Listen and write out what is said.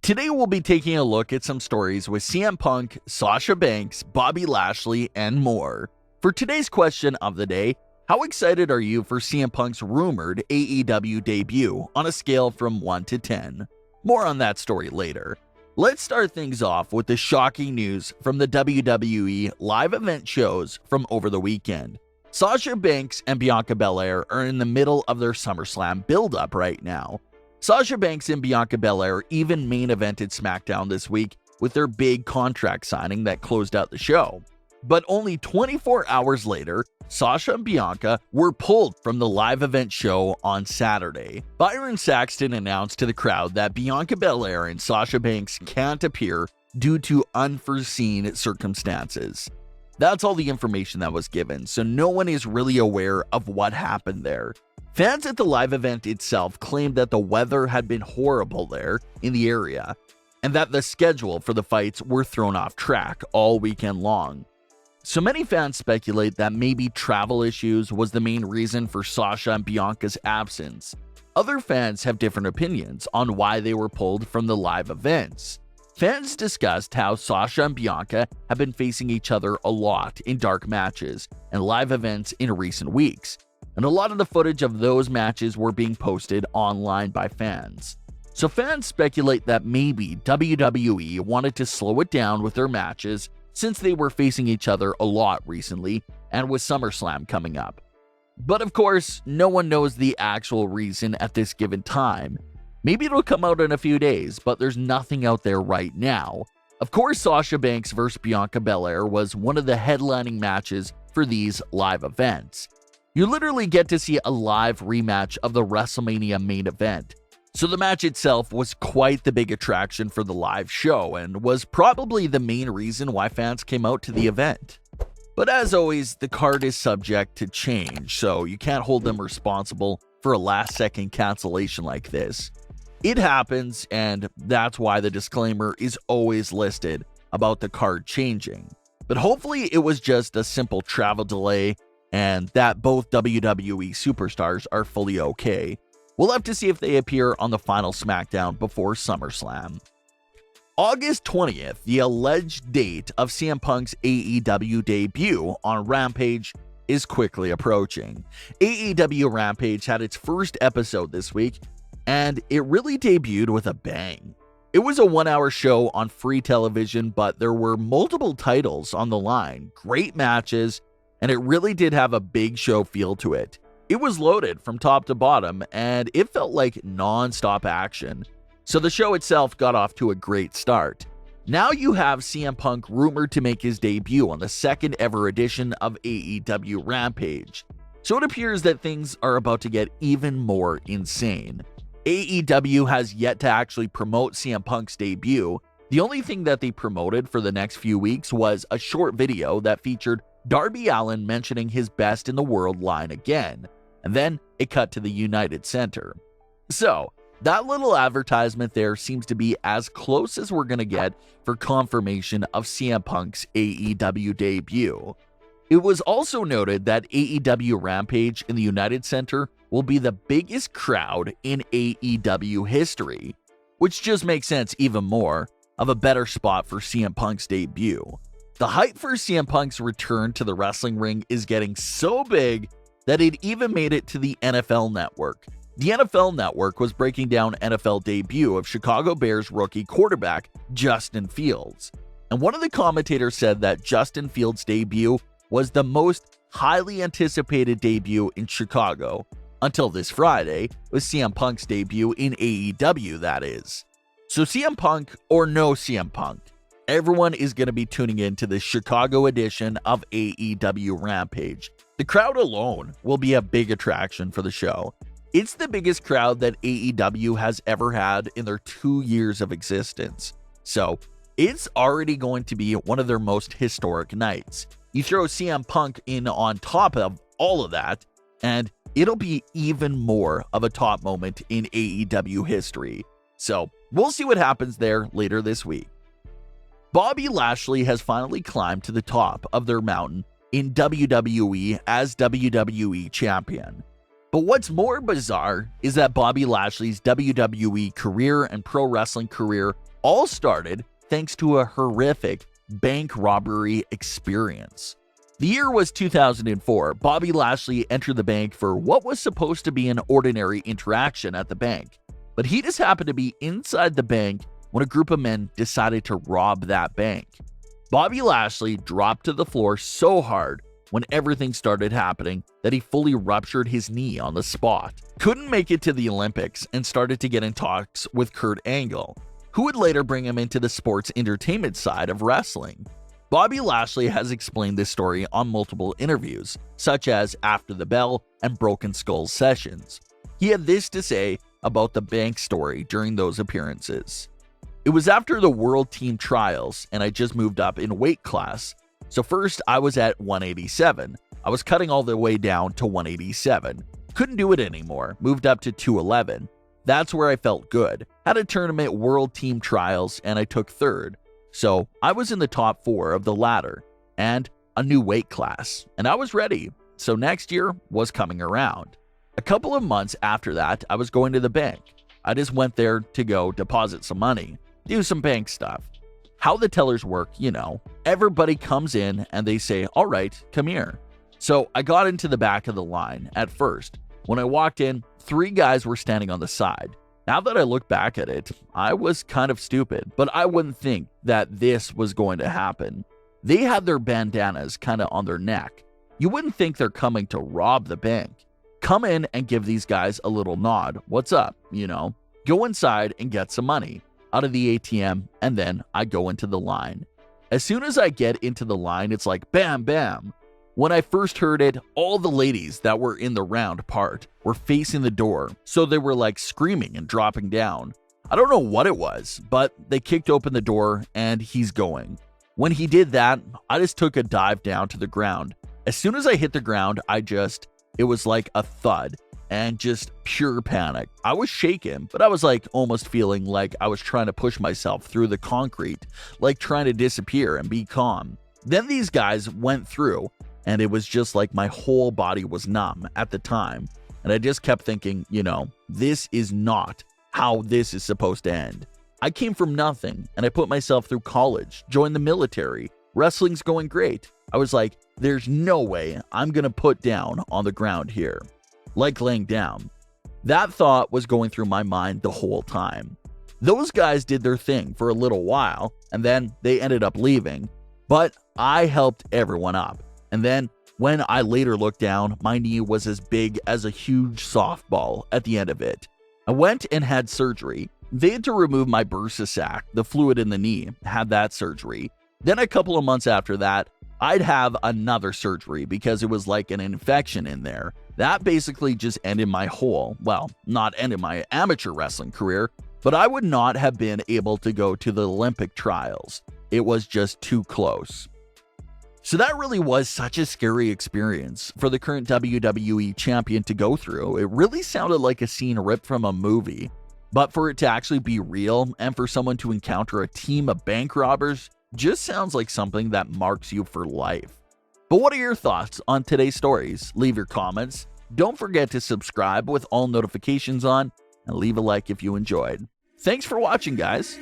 Today we'll be taking a look at some stories with CM Punk, Sasha Banks, Bobby Lashley, and more. For today's question of the day, how excited are you for CM Punk's rumored AEW debut on a scale from 1 to 10? More on that story later. Let's start things off with the shocking news from the WWE live event shows from over the weekend. Sasha Banks and Bianca Belair are in the middle of their SummerSlam build-up right now. Sasha Banks and Bianca Belair even main evented SmackDown this week with their big contract signing that closed out the show. But only 24 hours later, Sasha and Bianca were pulled from the live event show on Saturday. Byron Saxton announced to the crowd that Bianca Belair and Sasha Banks can't appear due to unforeseen circumstances. That's all the information that was given, so no one is really aware of what happened there. Fans at the live event itself claimed that the weather had been horrible there in the area, and that the schedule for the fights were thrown off track all weekend long. So many fans speculate that maybe travel issues was the main reason for Sasha and Bianca's absence. Other fans have different opinions on why they were pulled from the live events. Fans discussed how Sasha and Bianca have been facing each other a lot in dark matches and live events in recent weeks, and a lot of the footage of those matches were being posted online by fans. So fans speculate that maybe WWE wanted to slow it down with their matches since they were facing each other a lot recently and with SummerSlam coming up. But of course, no one knows the actual reason at this given time. Maybe it'll come out in a few days, but there's nothing out there right now. Of course, Sasha Banks vs. Bianca Belair was one of the headlining matches for these live events. You literally get to see a live rematch of the WrestleMania main event. So the match itself was quite the big attraction for the live show and was probably the main reason why fans came out to the event. But as always, the card is subject to change, so you can't hold them responsible for a last-second cancellation like this. It happens, and that's why the disclaimer is always listed about the card changing. But hopefully it was just a simple travel delay and that both WWE superstars are fully okay. We'll have to see if they appear on the final SmackDown before SummerSlam. August 20th, the alleged date of CM Punk's AEW debut on Rampage is quickly approaching. AEW Rampage had its first episode this week, and it really debuted with a bang. It was a 1-hour show on free television, but there were multiple titles on the line, great matches, and it really did have a big show feel to it. It was loaded from top to bottom, and it felt like non-stop action. So the show itself got off to a great start. Now you have CM Punk rumored to make his debut on the second ever edition of AEW Rampage. So it appears that things are about to get even more insane. AEW has yet to actually promote CM Punk's debut. The only thing that they promoted for the next few weeks was a short video that featured Darby Allin mentioning his best in the world line again, and then it cut to the United Center. So, that little advertisement there seems to be as close as we're gonna get for confirmation of CM Punk's AEW debut. It was also noted that AEW Rampage in the United Center will be the biggest crowd in AEW history, which just makes sense even more of a better spot for CM Punk's debut. The hype for CM Punk's return to the wrestling ring is getting so big that it even made it to the NFL Network. The NFL Network was breaking down NFL debut of Chicago Bears rookie quarterback Justin Fields. And one of the commentators said that Justin Fields' debut was the most highly anticipated debut in Chicago, until this Friday, with CM Punk's debut in AEW, that is. So CM Punk or no CM Punk, everyone is going to be tuning in to the Chicago edition of AEW Rampage. The crowd alone will be a big attraction for the show. It's the biggest crowd that AEW has ever had in their 2 years of existence. So it's already going to be one of their most historic nights. You throw CM Punk in on top of all of that, and it'll be even more of a top moment in AEW history. So we'll see what happens there later this week. Bobby Lashley has finally climbed to the top of their mountain in WWE as WWE Champion. But what's more bizarre is that Bobby Lashley's WWE career and pro wrestling career All started thanks to a horrific bank robbery experience. The year was 2004. Bobby Lashley entered the bank for what was supposed to be an ordinary interaction at the bank, but he just happened to be inside the bank when a group of men decided to rob that bank. Bobby Lashley dropped to the floor so hard when everything started happening that he fully ruptured his knee on the spot. Couldn't make it to the Olympics and started to get in talks with Kurt Angle, who would later bring him into the sports entertainment side of wrestling. Bobby Lashley has explained this story on multiple interviews, such as After the Bell and Broken Skull sessions. He had this to say about the bank story during those appearances. It was after the World Team Trials, and I just moved up in weight class. So first I was at 187. I was cutting all the way down to 187. Couldn't do it anymore. Moved up to 211. That's where I felt good. Had a tournament World Team Trials, and I took third. So I was in the top 4 of the ladder, and a new weight class, and I was ready. So next year was coming around. A couple of months after that, I was going to the bank. I just went there to go deposit some money, do some bank stuff. How the tellers work, everybody comes in and they say, all right, come here. So I got into the back of the line at first. When I walked in, 3 guys were standing on the side. Now that I look back at it, I was kind of stupid, but I wouldn't think that this was going to happen. They had their bandanas kind of on their neck. You wouldn't think they're coming to rob the bank. Come in and give these guys a little nod. What's up? Go inside and get some money out of the ATM, and then I go into the line. As soon as I get into the line, it's like bam, bam. When I first heard it, all the ladies that were in the round part were facing the door, so they were like screaming and dropping down. I don't know what it was, but they kicked open the door and he's going. When he did that, I just took a dive down to the ground. As soon as I hit the ground, it was like a thud and just pure panic. I was shaken, but I was like almost feeling like I was trying to push myself through the concrete, like trying to disappear and be calm. Then these guys went through, and it was just like my whole body was numb at the time. And I just kept thinking, this is not how this is supposed to end. I came from nothing, and I put myself through college, joined the military. Wrestling's going great. I was like, there's no way I'm gonna put down on the ground here. Like laying down. That thought was going through my mind the whole time. Those guys did their thing for a little while, and then they ended up leaving. But I helped everyone up. And then when I later looked down, my knee was as big as a huge softball at the end of it. I went and had surgery. They had to remove my bursa sac, the fluid in the knee, had that surgery. Then a couple of months after that, I'd have another surgery because it was like an infection in there. That basically just ended my not ended my amateur wrestling career, but I would not have been able to go to the Olympic trials. It was just too close. So that really was such a scary experience for the current WWE champion to go through. It really sounded like a scene ripped from a movie. But for it to actually be real and for someone to encounter a team of bank robbers just sounds like something that marks you for life. But what are your thoughts on today's stories? Leave your comments. Don't forget to subscribe with all notifications on and leave a like if you enjoyed. Thanks for watching, guys.